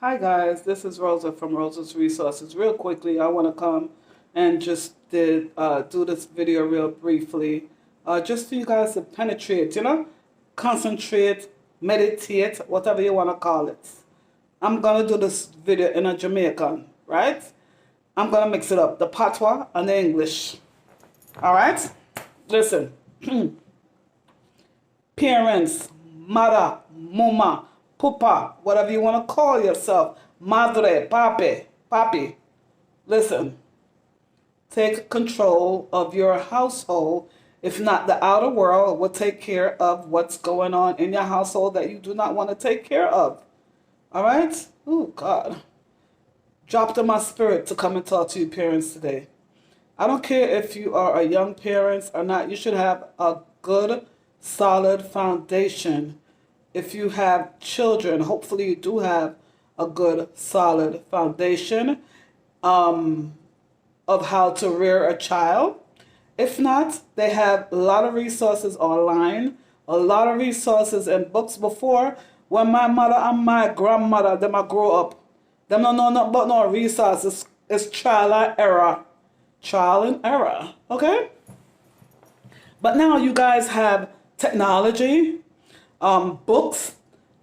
Hi guys, this is Rosa from Rosa's Resources. Real quickly, I want to come and just do this video real briefly, just for you guys to penetrate, concentrate, meditate, whatever you want to call it. I'm gonna do this video in a Jamaican, right? I'm gonna mix it up, the patois and the English. All right, listen. Parents, mother, mama, papa, whatever you want to call yourself, madre, papi, listen, take control of your household. If not, the outer world will take care of what's going on in your household that you do not want to take care of. All right? Oh, God. Dropped in my spirit to come and talk to you parents today. I don't care if you are a young parent or not. You should have a good, solid foundation. If you have children, hopefully you do have a good, solid foundation of how to rear a child. If not, they have a lot of resources online, a lot of resources and books. Before, when my mother and my grandmother, them a grow up, them don't know nothing about no resources. It's trial and error. Trial and error, okay? But now you guys have technology, books.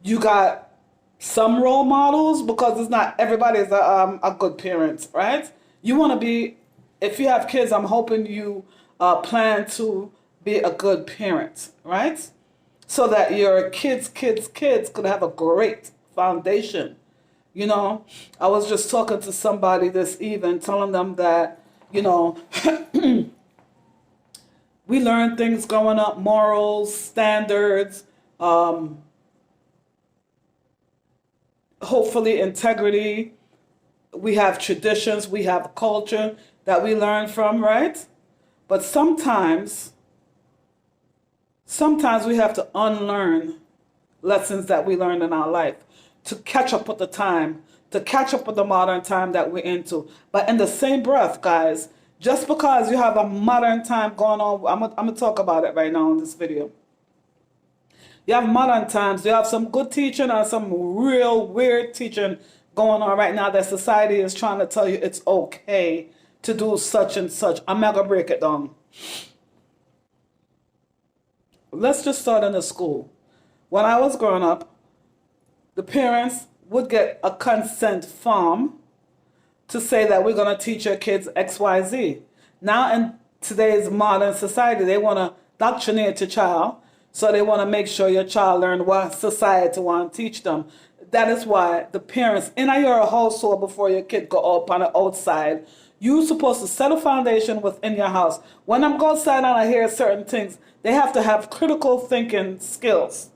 You got some role models, because it's not everybody is a good parent, right? You want to be, if you have kids, I'm hoping you plan to be a good parent, right? So that your kids could have a great foundation. You know, I was just talking to somebody this evening, telling them that, you know, we learn things growing up, morals, standards, hopefully integrity. We have traditions, we have culture that we learn from, right? But sometimes we have to unlearn lessons that we learned in our life to catch up with the time, to catch up with the modern time that we're into. But in the same breath, guys, just because you have a modern time going on, I'm gonna talk about it right now in this video. You have modern times, you have some good teaching and some real weird teaching going on right now that society is trying to tell you it's okay to do such and such. I'm not gonna break it down. Let's just start in the school. When I was growing up, the parents would get a consent form to say that we're going to teach your kids XYZ. Now in today's modern society, they want to doctrinate your child, so they want to make sure your child learn what society want to teach them. That is why the parents, in your household, before your kid go up on the outside, you're supposed to set a foundation within your house. When I'm go outside and I hear certain things, they have to have critical thinking skills.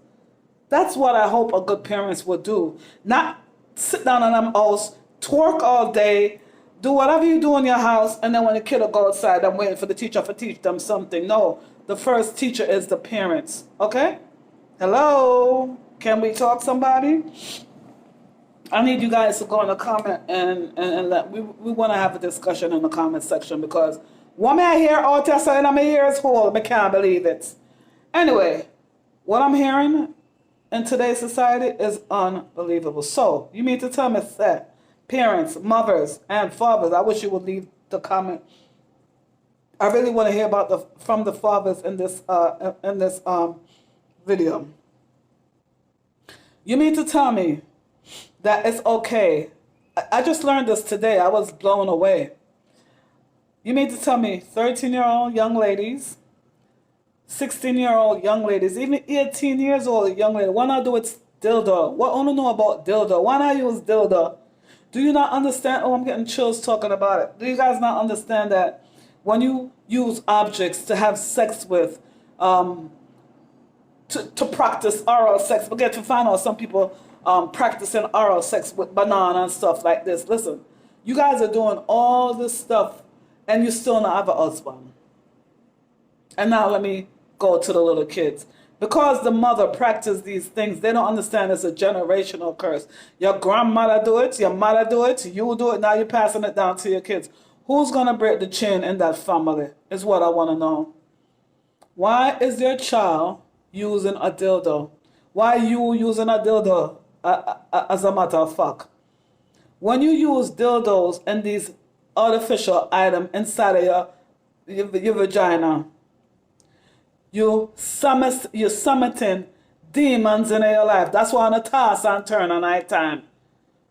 That's what I hope a good parents would do. Not sit down in them house, twerk all day, do whatever you do in your house, and then when the kid will go outside, I'm waiting for the teacher to teach them something. No, the first teacher is the parents, okay? Hello? Can we talk, somebody? I need you guys to go in the comment and let, we want to have a discussion in the comment section, because what I hear out there saying in my ears hole, I can't believe it. Anyway, what I'm hearing in today's society is unbelievable. So, you mean to tell me that parents, mothers, and fathers, I wish you would leave the comment. I really want to hear about from the fathers in this video. You mean to tell me that it's okay? I just learned this today. I was blown away. You mean to tell me 13-year-old young ladies, 16-year-old young ladies, even 18 years old young ladies, why not do it dildo? What I don't know about dildo? Why not use dildo? Do you not understand? Oh, I'm getting chills talking about it. Do you guys not understand that when you use objects to have sex with, to practice oral sex, but get to find out some people practicing oral sex with banana and stuff like this. Listen, you guys are doing all this stuff and you still not have a husband. And now let me go to the little kids. Because the mother practiced these things, they don't understand it's a generational curse. Your grandmother do it, your mother do it, you do it, now you're passing it down to your kids. Who's going to break the chain in that family is what I want to know. Why is their child using a dildo? Why you using a dildo as a matter of fact? When you use dildos and these artificial item inside of your vagina, you're summoning demons in your life. That's why on the toss and turn at night time.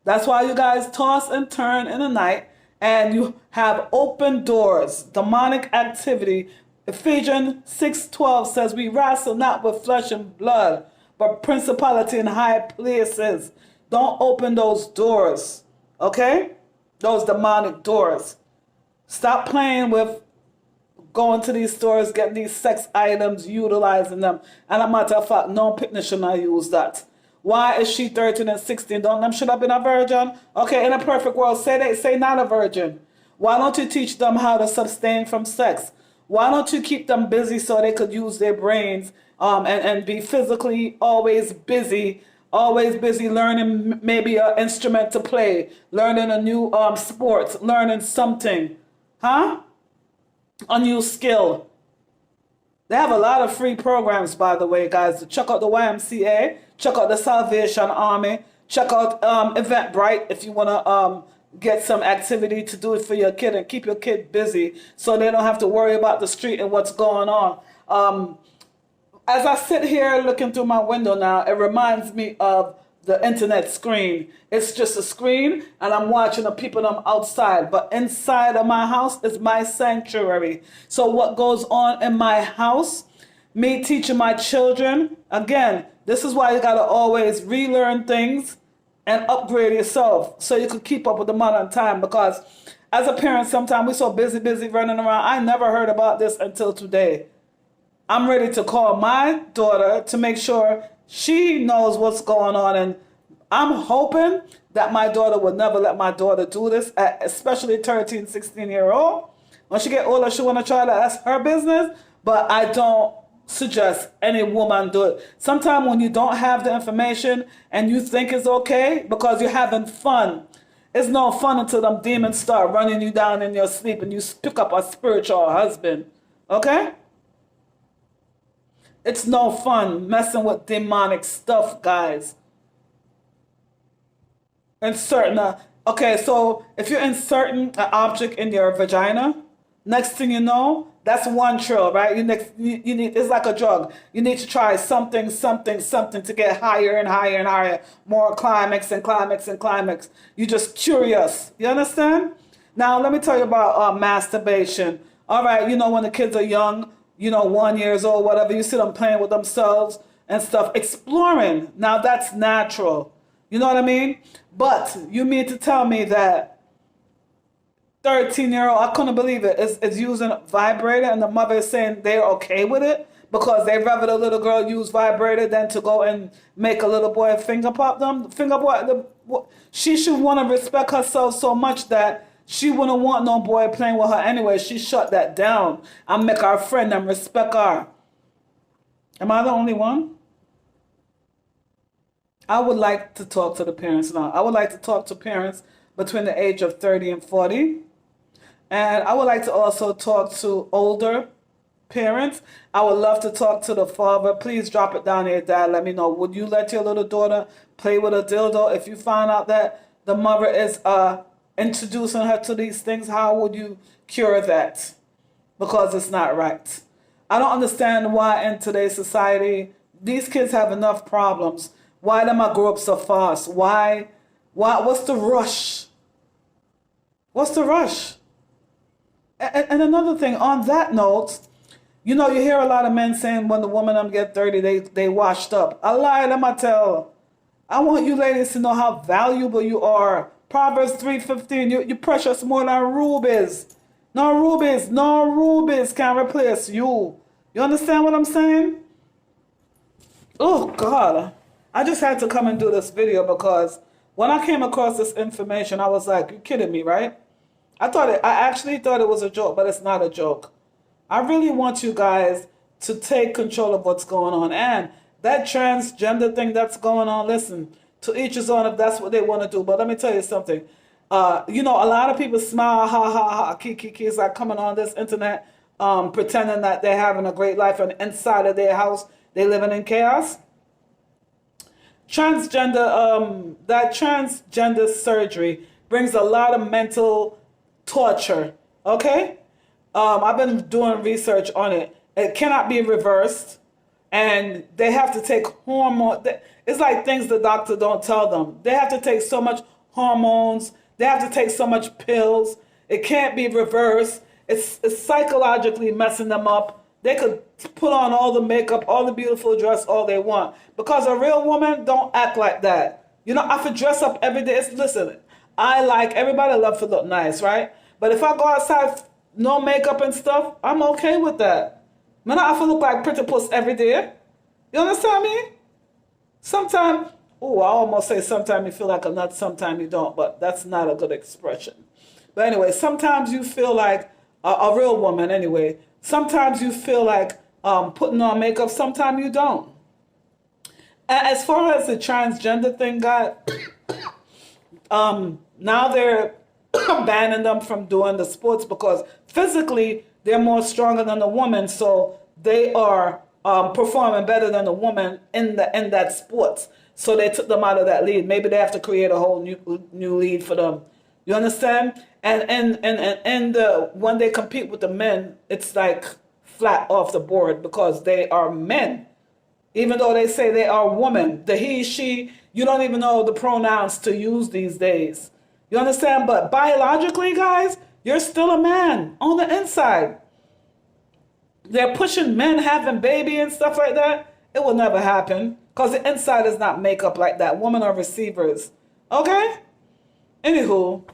That's why you guys toss and turn in the night and you have open doors, demonic activity. Ephesians 6:12 says we wrestle not with flesh and blood, but principality in high places. Don't open those doors, okay? Those demonic doors. Stop playing with going to these stores, getting these sex items, utilizing them. And a matter of fact, no picnic should not use that. Why is she 13 and 16? Don't them should have been a virgin? Okay, in a perfect world, say not a virgin. Why don't you teach them how to abstain from sex? Why don't you keep them busy so they could use their brains and be physically always busy learning maybe an instrument to play, learning a new sport, learning something, huh? A new skill. They have a lot of free programs, by the way, guys. Check out the YMCA, check out the Salvation Army, check out Eventbrite if you want to get some activity to do it for your kid and keep your kid busy so they don't have to worry about the street and what's going on. As I sit here looking through my window now, it reminds me of the internet screen. It's just a screen and I'm watching the people outside, but inside of my house is my sanctuary. So what goes on in my house, me teaching my children, again, this is why you got to always relearn things and upgrade yourself so you could keep up with the modern time, because as a parent sometimes we're so busy running around. I never heard about this until today. I'm ready to call my daughter to make sure she knows what's going on, and I'm hoping that my daughter would never let my daughter do this, especially 13, 16-year-old. When she get older, she want to try that. That's her business, but I don't suggest any woman do it. Sometimes when you don't have the information and you think it's okay because you're having fun, it's no fun until them demons start running you down in your sleep and you pick up a spiritual husband, okay? It's no fun messing with demonic stuff, guys. Inserting okay, so if you're inserting an object in your vagina, next thing you know, that's one trill, right? You need, it's like a drug. You need to try something to get higher and higher and higher. More climax and climax and climax. You're just curious. You understand? Now, let me tell you about masturbation. All right, you know, when the kids are young, 1 year old, whatever, you see them playing with themselves and stuff, exploring. Now that's natural. You know what I mean? But you mean to tell me that 13-year-old, I couldn't believe it, is using vibrator and the mother is saying they're okay with it because they'd rather the little girl use vibrator than to go and make a little boy finger pop them? She should want to respect herself so much that she wouldn't want no boy playing with her anyway. She shut that down and make her friend and respect her. Am I the only one? I would like to talk to the parents now. I would like to talk to parents between the age of 30 and 40. And I would like to also talk to older parents. I would love to talk to the father. Please drop it down here, Dad. Let me know. Would you let your little daughter play with a dildo if you found out that the mother is introducing her to these things? How would you cure that? Because it's not right. I don't understand why in today's society these kids have enough problems. Why them I grow up so fast? Why? What's the rush? What's the rush? And another thing, on that note, you hear a lot of men saying when the woman them get 30, they washed up. I lie, let me tell. I want you ladies to know how valuable you are. Proverbs 3:15, you're precious more than rubies. No rubies can replace you. You understand what I'm saying? Oh, God. I just had to come and do this video because when I came across this information, I was like, you're kidding me, right? I actually thought it was a joke, but it's not a joke. I really want you guys to take control of what's going on. And that transgender thing that's going on, listen, to each his own if that's what they want to do. But let me tell you something. A lot of people smile, ha, ha, ha, kiki, is like coming on this internet, pretending that they're having a great life, and inside of their house, they're living in chaos. That transgender surgery brings a lot of mental torture. Okay? I've been doing research on it. It cannot be reversed, and they have to take hormone. It's like things the doctor don't tell them. They have to take so much hormones. They have to take so much pills. It can't be reversed. It's psychologically messing them up. They could put on all the makeup, all the beautiful dress, all they want. Because a real woman don't act like that. You know, I could dress up every day. Listen, everybody love to look nice, right? But if I go outside, no makeup and stuff, I'm okay with that. Man, I have to look like pretty puss every day. You understand me? Sometimes, I almost say sometimes you feel like a nut, sometimes you don't, but that's not a good expression. But anyway, sometimes you feel like a real woman anyway. Sometimes you feel like putting on makeup, sometimes you don't. And as far as the transgender thing got, now they're banning them from doing the sports because physically they're more stronger than the woman, so they are performing better than the woman in that sports. So they took them out of that league. Maybe they have to create a whole new league for them. You understand? And when they compete with the men, it's like flat off the board because they are men. Even though they say they are women, the he, she, you don't even know the pronouns to use these days. You understand? But biologically, guys, you're still a man on the inside. They're pushing men having baby and stuff like that. It will never happen because the inside is not makeup like that. Women are receivers. Okay? Anywho,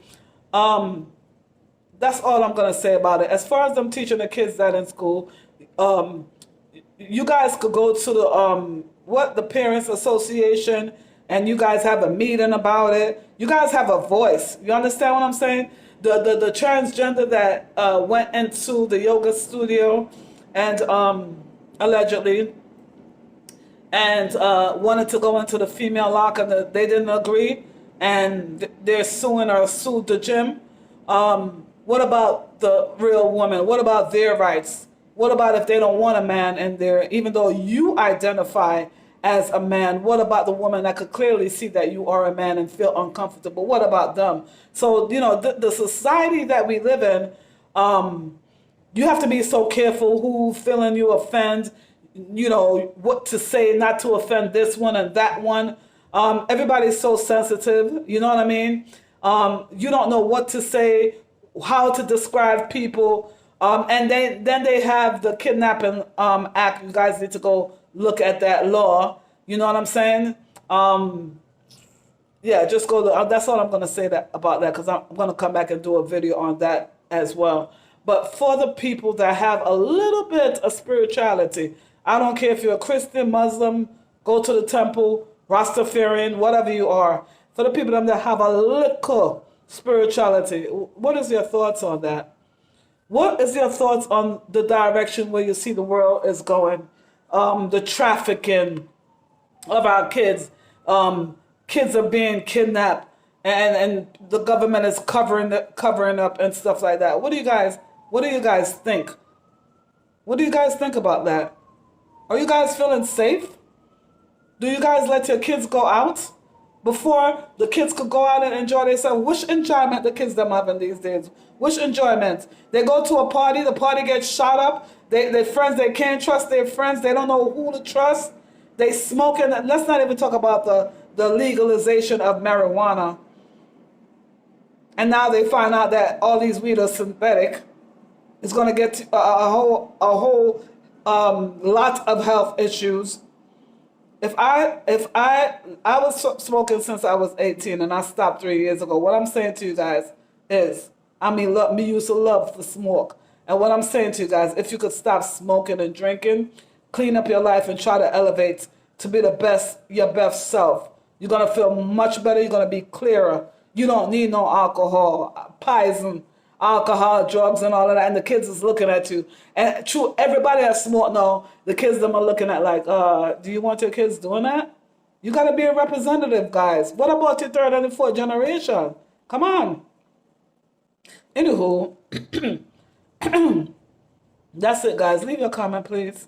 that's all I'm going to say about it. As far as them teaching the kids that in school, you guys could go to the Parents Association and you guys have a meeting about it. You guys have a voice. You understand what I'm saying? The transgender that went into the yoga studio and allegedly and wanted to go into the female locker and they didn't agree and they're sued the gym. What about the real woman? What about their rights? What about if they don't want a man in there, even though you identify as a man? What about the woman that could clearly see that you are a man and feel uncomfortable? What about them? So, you know, the society that we live in, you have to be so careful who feeling you offend, you know, what to say not to offend this one and that one. Everybody's so sensitive, you know what I mean? You don't know what to say, how to describe people. And then they have the kidnapping act. You guys need to go look at that law. You know what I'm saying? Yeah, just go to, that's all I'm going to say about that because I'm going to come back and do a video on that as well. But for the people that have a little bit of spirituality, I don't care if you're a Christian, Muslim, go to the temple, Rastafarian, whatever you are. For the people that have a little spirituality, what is your thoughts on that? What is your thoughts on the direction where you see the world is going? The trafficking of our kids. Kids are being kidnapped and the government is covering up and stuff like that. What do you guys think? What do you guys think about that? Are you guys feeling safe? Do you guys let your kids go out? Before the kids could go out and enjoy themselves, which enjoyment the kids them having these days? Which enjoyment? They go to a party, the party gets shot up, their friends, they can't trust their friends, they don't know who to trust, they smoking. Let's not even talk about the legalization of marijuana. And now they find out that all these weed are synthetic. It's going to get a whole lot of health issues. If I was smoking since I was 18 and I stopped 3 years ago, what I'm saying to you guys is, me used to love to smoke. And what I'm saying to you guys, if you could stop smoking and drinking, clean up your life and try to elevate to be your best self. You're going to feel much better. You're going to be clearer. You don't need no alcohol, poison, alcohol, drugs, and all of that. And the kids is looking at you. And true, everybody that smoke now, the kids them are looking at like, do you want your kids doing that? You got to be a representative, guys. What about your third and fourth generation? Come on. Anywho, that's it, guys. Leave your comment, please.